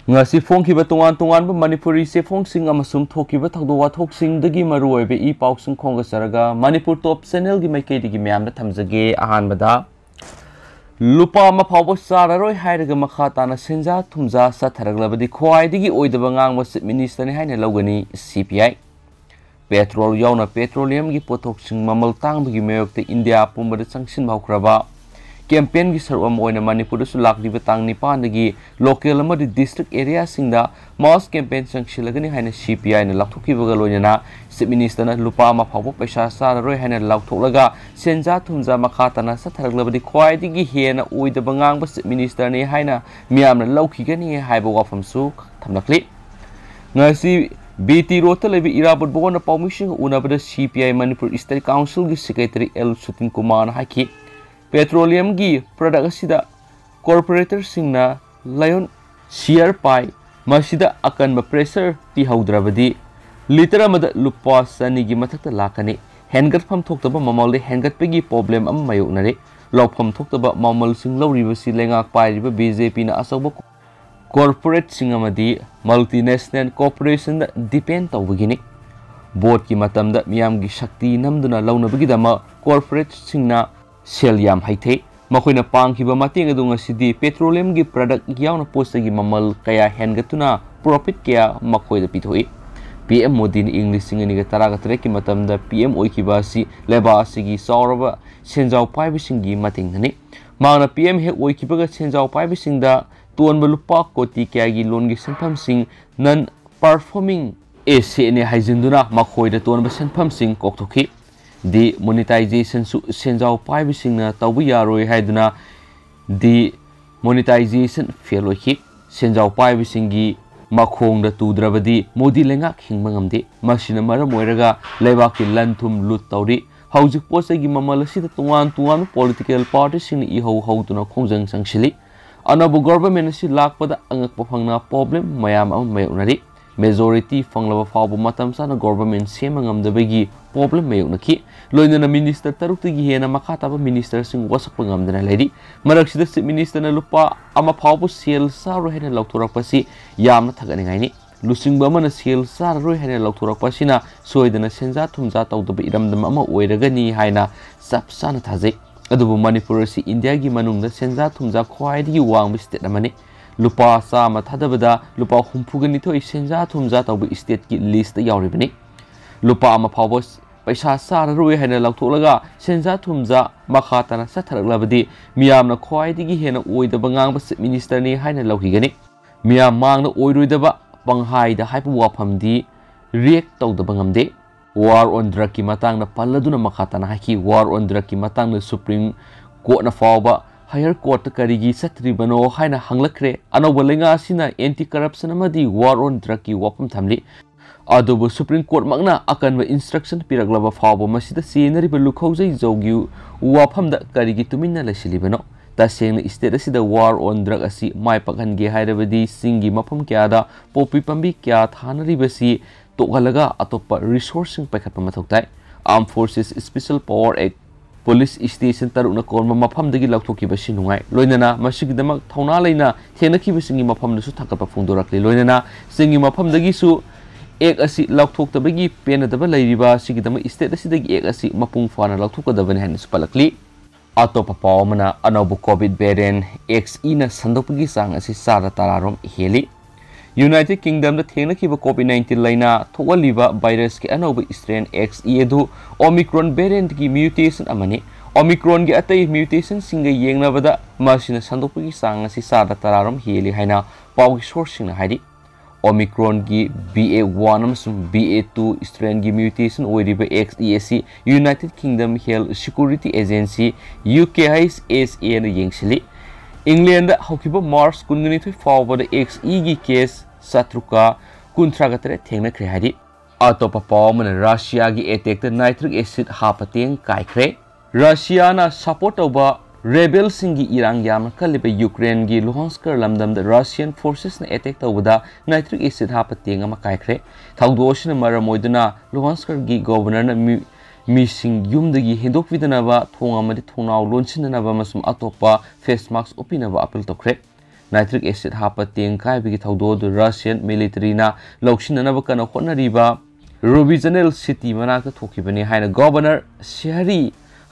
ngasi phongkiba tongan tongan ba manipuri se phongsing amasum thokiba thakdo wathoksing dagi maruoibe I pausing khonga saraga manipur top channel gi maikei digi myamna thamjage ahan bada lupa ma phawbo sararoi hairaga makha tana senja thumja satharaglavadi khuwaidagi oidaba ngangba minister ni haina Lougani CPI petrol yauna petroleum gi pothoksing mamal tangbagi mayokte India pumbada changsin bhaukraba campaign gi sarwam oina manipur su lakliba tang nipan dagi local amadi district area singda mass campaign changsilagani haina CPI na lakthokibaga loinana chief minister na lupa ma phawbo paisa sararoi haina lakthoklaga senja thumja makhatana satharaglabadi khwaidigi hena oidaba ngangba chief minister ni haina miyamna laukhigani haiba wafamsu thamlakli ngasi BT Rota lebi irabut bogona permission unabada CPI Manipur State Council gi secretary L Sutin Kumar haki petroleum gi product asida corporator singna lion share pai masida akan ba pressure ti haudrabadi liter amada lupa sani gi mathakta lakani hengat pham thoktaba mamal de hengat pegi problem am mayoknare lawpham thoktaba mamal sing lawriba si lengak pai riba BJP na asoba corporate singamadi multinational corporation depend tawbagini board ki matamda miyam gi shakti namduna lawnabagi dama corporate singna sel yam haithe makoina pangkiba mateng adunga sidi petroleum gi product yauna post gi mamal kaya hengatuna profit kaya makoida pithoi PM Modi ni English singani ga taraga trek ki matamda PM oikiba si leba sigi sauraba senjau paibi singi mateng nani mangna PM he oikiba ga senjau paibi singda tuan belupa koti kaya gi loan gi senpam sing non performing ese ne haijinduna makoida tuan ba senpam sing kokthoki the monetization senjau paibi singna tawbu yaroi haiduna the monetization fail oiki senjau paibi singi makhongda tudrabadi Modi lengak hingmangamde masina maram oiraga leibaki lanthum lut tawri haujik posagi mamalasi tungan political party sing ihau hautuna khongjang sangsili anabu government si lakpada angak pafangna problem mayam am mayunari majority fanglaba fawbu matam sana government semangamdabagi problem mayunaki loinana minister taruktigi hena makhataba minister sing wasak pangamdana lady maraksida chief minister na lupa ama fawbu sel saru hena lauthorakpasi yamna thagani ngaini lusingba mana sel saru hena lauthorakpasina soidana senja thumja tawdaba iramdam ama oiragani haina sapsana thajai adubu manipur si India gi manungda senja thumja khwaidigi wangba state amani lupa sama thadabada lupa humphugani thoi senja thumja tawbu state ki list yauribani lupa ama phawbos paisa sararoi hena lauthoklaga senja thumja makhatana satharaglabadi miyamna khwaidigi hena oidaba ngangba chief minister ni haina lauhigani miyam mangna oiroidaba panghaida haipu wafamdi react tawdaba ngamde war on drug ki matangna palladuna makhatana haki war on drug ki matangna Supreme Court na fawba higher court karigi satribano haina hanglakhre anoba lenga sina anti corruption amadi war on drug ki wapam thamli adobo Supreme Court magna akanba instruction piraglaba fawba masida senariba lukhaujai jogyu wapamda karigi tuminna lasilibano taseng state asida war on drug asi mai pakhange hairabadi singi mafam kyada popi pambi kya thanaribasi tokalaga atopa resourcing paikhatpa mathoktai Armed Forces Special Power Act police station taruna korma mafamdagi lauthokiba sinungai loinana masigidamak thauna leina thenaki bisingi mafamdasu thakapa phungdorakli loinana singi mafamdagi su ek asi lauthoktabagi penadaba leiriba sigidama state asidagi ek asi mapung fana lauthokadabani haina spalakli atopa pawmana anobu covid variant XE na sandopagi sang asi sara tararom heli United Kingdom da thengna kiba COVID-19 laina thogaliba virus ki anoba strain XE edu Omicron variant ki mutation amani Omicron gi atai mutation singa yengnabada masina sandopagi sang asi sada tararam heli haina pawgi source singna haidi Omicron gi BA1 amsung BA2 strain gi mutation oiriba XE asi United Kingdom Health Security Agency UKHSA na yengsili England hokiba March kungani thui fawbada XE gi case satruka kuntragatre thengna khre hari atopa pawmana Russia gi attack the nitric acid hapateng kaikre Russia na support over rebel singi irang yam kaliba Ukraine gi Luhansk lamdam the Russian forces na attack tawda nitric acid hapateng ama kaikre thawdosina maramoiduna Luhansk gi governor na Missing yumdagi hindok vidanaba thonga madi thongnau lonsinanaba masum atopa face mask upinaba apel tokre nitric acid hapa teng kai bigi thaudo du Russian military na lawsinanaba kana hotnariba Regional city manakta thokibani haina governor Shahri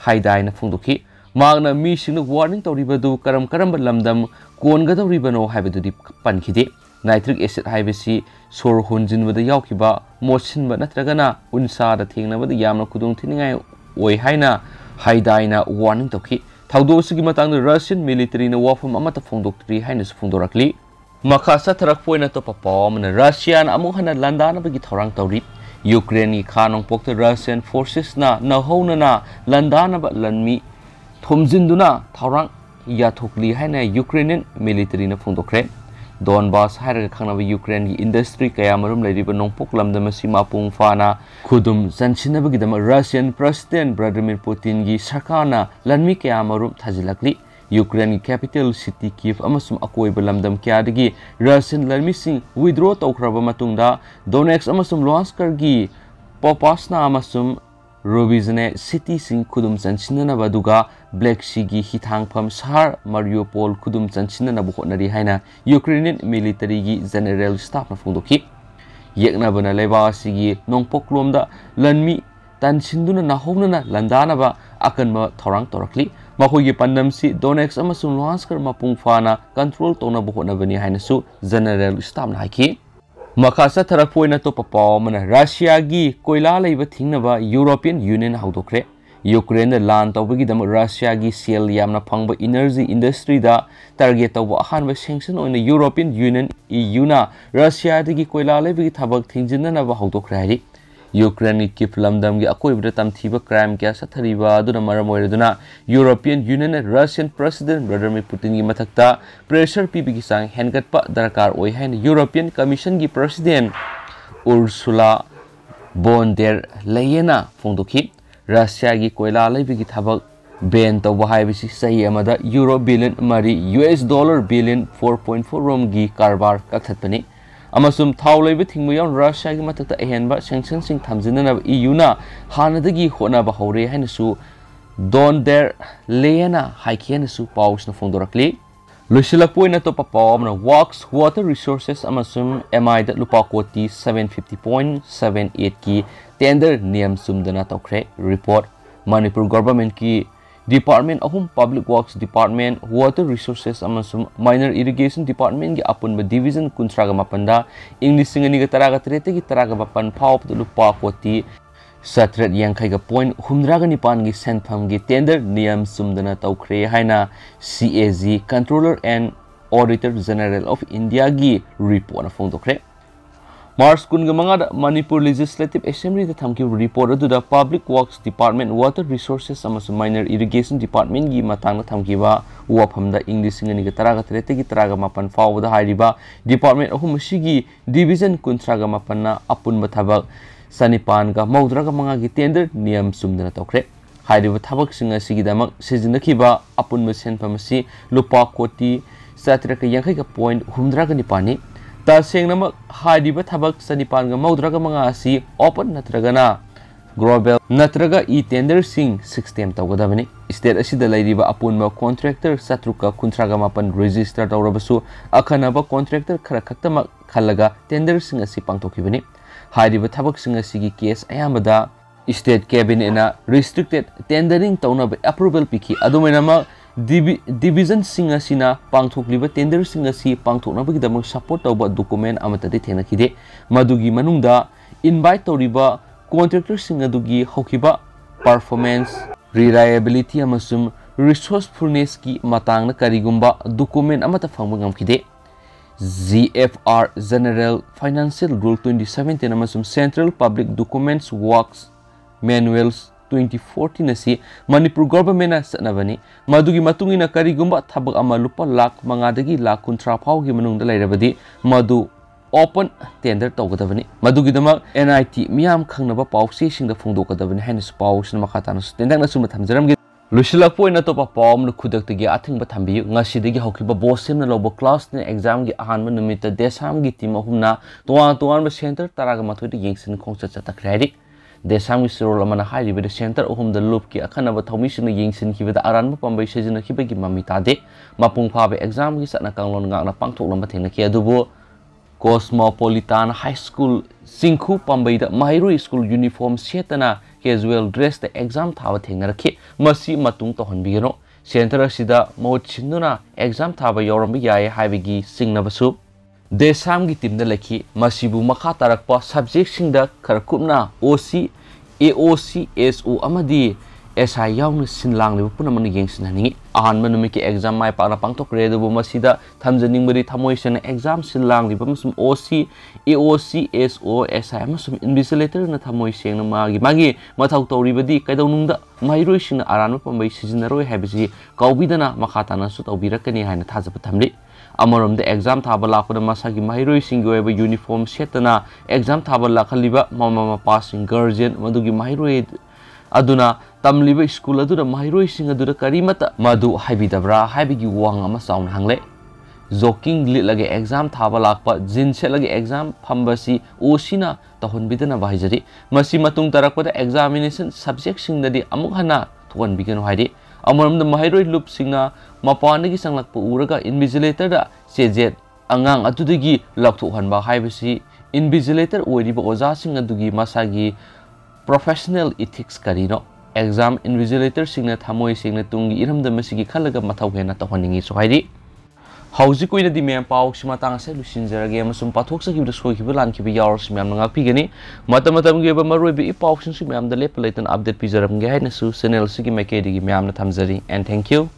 haidai na phungdoki magna mi singna warning tawribadu karam lamdam kongadawribano haibadudi pankhide nitric acid haibasi sor honjinbada yawkiba mosinba natragana unsa da thengnabada yamna khudung thiningai oi haina haidai na warning tawki thaudo sigi matang Russian military na wafam amata phungdoktri haina su phungdorakli makhasa tharak poina to papom na Russian amung hana landana bagi thorang tawri Ukraine ki khanong pokta Russian forces na nahona na landana ba lanmi thomjinduna thorang yathokli haina Ukrainian military na phungdokre Donbass hairaga khangnaba Ukraine ki industry kaya marum leiriba nongpok lamdama sima pung fana khudum jansinabagidama Russian President Vladimir Putin ki sarkarna lanmi kaya marum thajilakli Ukraine ki capital city Kiev amasum akoiba lamdam kyadagi Russian lanmi sing withdraw tawkhraba matungda Donetsk amasum Luhansk gi Popasna amasum Robizne city sing khudum jansinanaba duga Black Sea gi hithangpham shahar Mariupol khudum jansinanaba hotnari haina Ukrainian military gi general staff na phungdoki yeknabana leba sigi nongpoklomda lanmi tansinduna nahonana landanaba akanma thorang torakli makhoi pandam si Donetsk amasung Luhansk mapung fana control tona bohonabani haina su general staff na haiki Makasa tharakpoina to papawmana Russia gi koila leiba thingnaba European Union haudokre Ukraine lan tawbagi dam Russia gi sel yamna phangba energy industry da target tawba ahanba sanction oina European Union EU na Russia dagi koila leiba gi thabak thingjinna ba haudokre hari Ukraine ki lamdam gi akoibra tamthiba crime kya sathariba aduna maramoiraduna European Union and Russian President Vladimir Putin gi mathakta pressure pibigi sang hengatpa darkar oi hain European Commission gi President Ursula von der Leyen phongdoki Russia gi koila leibigi thabak ban tawba haibisi sahi amada euro billion mari US dollar billion 4.4 rom gi karbar kathatpani amasum thawlaiba thingmuyaw Russia gi matakta ehenba sanction sing thamjinana EU na hanadagi hona ba hore hainasu don der leyana haikhre su paus na phongdorakli lusilakpoina to papawam na works water resources amasum MI da lupa koti 750.78 ki tender niyam sumdana tawkhre report Manipur government ki Department of Public Works Department, Water Resources amasum Minor Irrigation Department gi apunba division kuntraga mapanda English singani ga taraga trete gi taraga mapan phawp lupa koti satret yankhai ga point humdraga nipan gi senpham gi tender niyam sumdana tawkhre haina CAG Controller and Auditor General of India gi report na phongdokre Mars kunga mangada Manipur Legislative Assembly da thamki report adu da Public Works Department Water Resources amasum Minor Irrigation Department gi matang thamkiba wafamda English ngani ga taraga trete gi taraga mapan fawda hairiba Department ahum sigi division kuntraga mapanna apun bathabak sanipan ga maudraga manga gi tender niyam sumdana tokre hairiba thabak singa sigi damak sijinakhiba apun masen phamasi lupa koti satraka yankhai ga point humdraga nipani Tasengnamak hadiba thabak sanipan ga maudraga manga asi open natragana global natraga tender sing system tawgadabani state asida lairiba apunma contractor satruka kuntraga mapan register tawrabasu akhanaba contractor khara khaktama khalaga tender sing asi pangtokibani hadiba thabak sing asi gi case ayamada state cabinet na restricted tendering tawnaba approval piki adumainama division singa sina pangthokliba tender singa si pangthoknabagidamang support tawba document amatadi thenakide madugi manungda invite tawriba contractor singa dugi hokiba performance reliability amasum resourcefulness ki matangna karigumba document amata phangba ngamkide GFR General Financial Rule 2017 amasum Central Public Documents Works Manuals 2014 asi Manipur government na sanabani madugi matungina karigumba thabak ama lupa lakh mangadagi lakh kuntra phawgi manungda lairabadi madu open tender tawgadabani madugi damak NIT miyam khangnaba pawse singda phongdokadabani haina su pawsna makhatana tendang na suma thamjaramgi lusilak poina to papawm nu khudaktagi athingba thambiyu ngasidagi hokiba bosemna lobo class ne exam gi ahanma numita desam gi team ahumna toan ba center taraga mathoi yengsin khongcha chatakhrari Desam Sirol Amana High with the center of whom the loop ki akanaba Tomission Yingsin with the Aran Pambay Shizin Hibagi Mamitade, Mapung Pabe exam is at Nakanglon Gana Pangtok Lamatina Kiadubo, Cosmopolitan High School, Sinku Pambay, the Mahiro School uniform Setana, he as well dressed the exam tower Tingaraki, Masi Matung Tohon Biro, Center Sida, Mochinuna, exam tower Yorombiya, Hivigi, Sing Navasu. Desam gi team da laki masibu makha tarakpa subject sing da karkupna OC AOC SO amadi SI yawn sinlang le puna man yeng sinani ahan manumi ki exam mai pa na pangtok re do masida thamjaning bari thamoisan exam sinlang li bamsum OC AOC SO SI amasum invigilator na thamoi seng na magi mathau tori badi kaidonung da mairoi sing aran pambai sijinaroi habisi kaubidana makha tana su taubirakani haina thajaba thamli Amarum the exam tabala for the Masagi Mahiro single uniform setana exam tabala Kaliba Mama passing guardian Madugi Mahiro Aduna Tamliba school adu the Mahiro sing adu the Karimata Madu Habidabra Habigi Wang Amasound Hangle Zoking lit lagi exam tabala pa Jin set lagi exam Pambasi Osina Tahun Bidana Vahijari Masi Matung Tarakwa the examination subject sing the Amukhana to one begin Hidi Amarum the Mahiro loop singer Mapanagi Sanglak Uraga invigilator da Sejet Angang Atudigi Laktu Hanba Hibasi invigilator Oidaba Oza Sing Adugi Masagi professional ethics Karino exam invigilator Singna Tamoi Singna Tungi Iram the Masigi Kalaga Matawena Tohoningi Sohidi Hausi Queen of the Man Pau Simatang Selusinzer game some patoxa give the Sohibulan Kibi Yars Mamanga Pigani Matamatam gave a Maroibi Pauks and Simam the Lepalaton update Pizaram Gainasu Senel Sigi Makedi Mamna Tamzari and thank you.